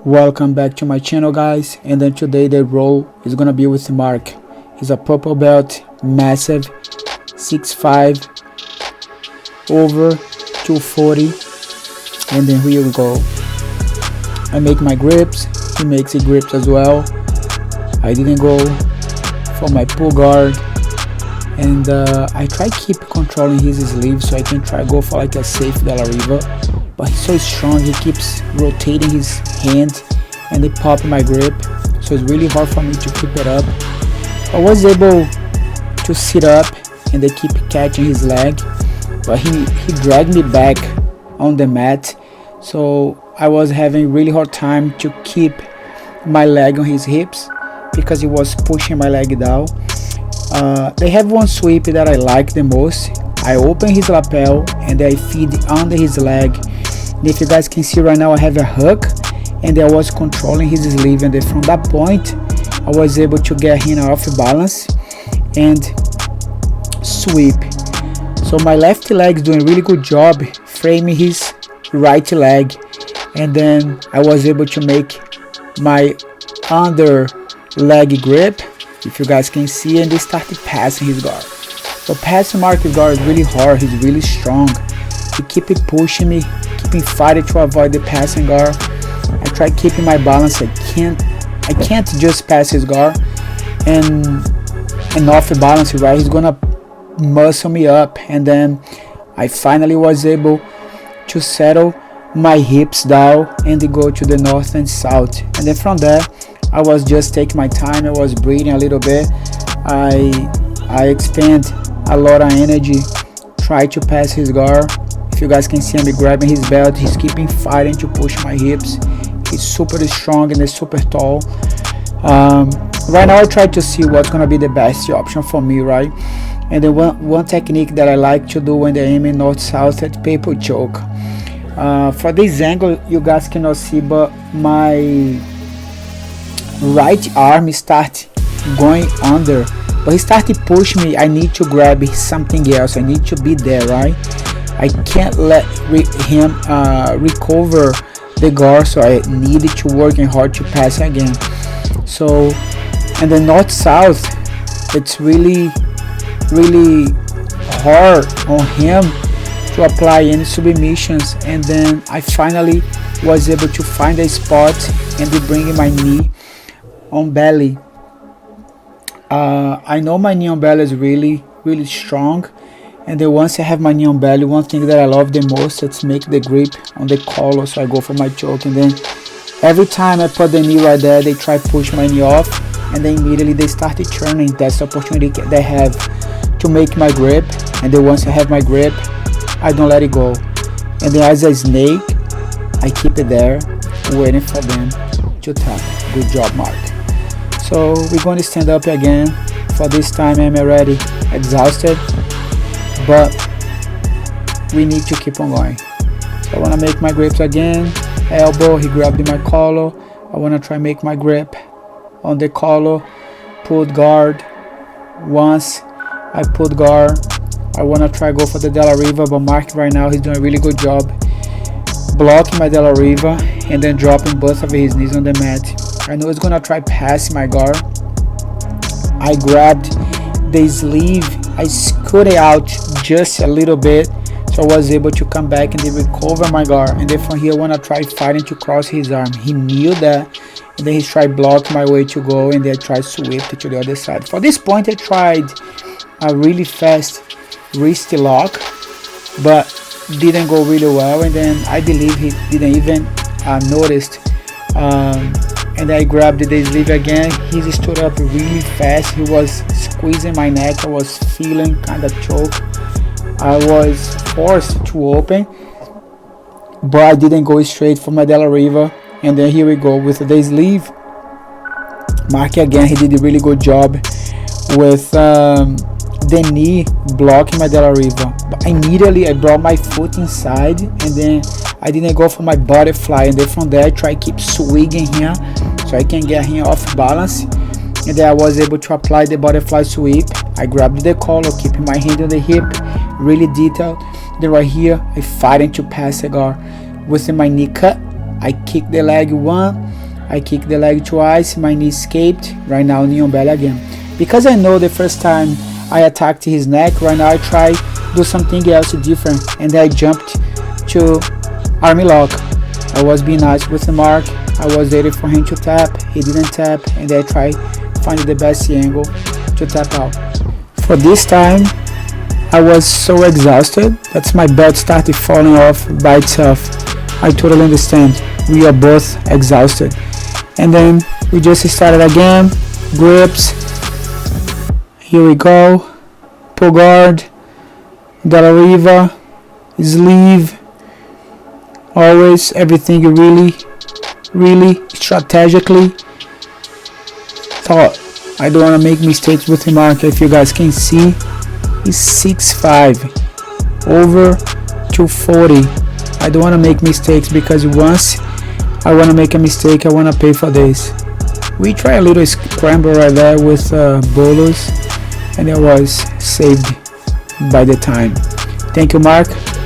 Welcome back to my channel, guys. And then today the roll is gonna be with Mark. He's a purple belt, massive, 6'5", over 240. And then here we go. I make my grips, he makes the grips as well. I didn't go for my pull guard, and I try keep controlling his sleeve so I can try go for like a safe De La Riva. But he's so strong, he keeps rotating his hand and they pop my grip, so it's really hard for me to keep it up. I was able to sit up and they keep catching his leg, but he dragged me back on the mat, so I was having really hard time to keep my leg on his hips because he was pushing my leg down. They have one sweep that I like the most. I open his lapel and I feed under his leg. And if you guys can see right now, I have a hook and I was controlling his sleeve, and then from that point I was able to get him off balance and sweep. So my left leg is doing a really good job framing his right leg, and then I was able to make my under leg grip, if you guys can see, and they started passing his guard. So passing Mark's guard is really hard, he's really strong. He keep pushing me, keeping fighting to avoid the passing guard. I try keeping my balance. I can't just pass his guard and off the balance, right? He's gonna muscle me up, and then I finally was able to settle my hips down and go to the north and south. And then from there I was just taking my time. I was breathing a little bit. I expend a lot of energy, try to pass his guard. If you guys can see, I'm grabbing his belt. He's keeping fighting to push my hips. He's super strong and he's super tall. Right now I try to see what's gonna be the best option for me, right? And then one technique that I like to do when they're aiming north-south at paper choke. For this angle you guys cannot see, but my right arm start going under, but he started pushing me. I need to grab something else. I need to be there, right? I can't let him recover the guard, so I needed to working hard to pass again. So, and the north south, it's really hard on him to apply any submissions. And then I finally was able to find a spot and bringing my knee on belly. I know my knee on belly is really strong, and then once I have my knee on belly, one thing that I love the most is make the grip on the collar, so I go for my choke, and then every time I put the knee right there, they try to push my knee off, and then immediately they started turning. That's the opportunity they have to make my grip, and then once I have my grip, I don't let it go. And then as a snake, I keep it there waiting for them to tap. Good job, Mark. So we're going to stand up again. For this time I'm already exhausted, but we need to keep on going. So I want to make my grips again. Elbow, he grabbed my collar. I want to try make my grip on the collar. Put guard. Once I put guard, I want to try go for the De La Riva, but Mark right now he's doing a really good job blocking my De La Riva and then dropping both of his knees on the mat. I know he's gonna try passing my guard. I grabbed the sleeve, I scooted out just a little bit, so I was able to come back and then recover my guard. And then from here I wanna try fighting to cross his arm. He knew that, and then he tried block my way to go, and then I tried sweep to the other side. For this point I tried a really fast wrist lock, but didn't go really well, and then I believe he didn't even noticed. And I grabbed the sleeve again. He stood up really fast. He was squeezing my neck. I was feeling kind of choke. I was forced to open, but I didn't go straight for my De La Riva. And then here we go with the sleeve. Mark again, he did a really good job with the knee blocking my De La Riva. But immediately I brought my foot inside, and then I didn't go for my butterfly, and then from there I try keep swinging here so I can get him off balance. And then I was able to apply the butterfly sweep. I grabbed the collar, keeping my hand on the hip, really detailed. Then right here I fighting to pass the guard. Within my knee cut, I kick the leg one, I kicked the leg twice, my knee escaped. Right now knee on belly again. Because I know the first time I attacked his neck, right now I try do something else different, and I jumped to arm lock. I was being nice with the mark. I was waiting for him to tap, he didn't tap, and I tried finding the best angle to tap out. For this time, I was so exhausted that my belt started falling off by itself. I totally understand, we are both exhausted. And then we just started again, grips, here we go, pull guard, de la riva, sleeve, always everything really strategically. Thought I don't want to make mistakes with the mark. If you guys can see, he's 6'5", over 240. I don't want to make mistakes, because once I want to make a mistake, I want to pay for this. We try a little scramble right there with bolos, and it was saved by the time. Thank you, Mark.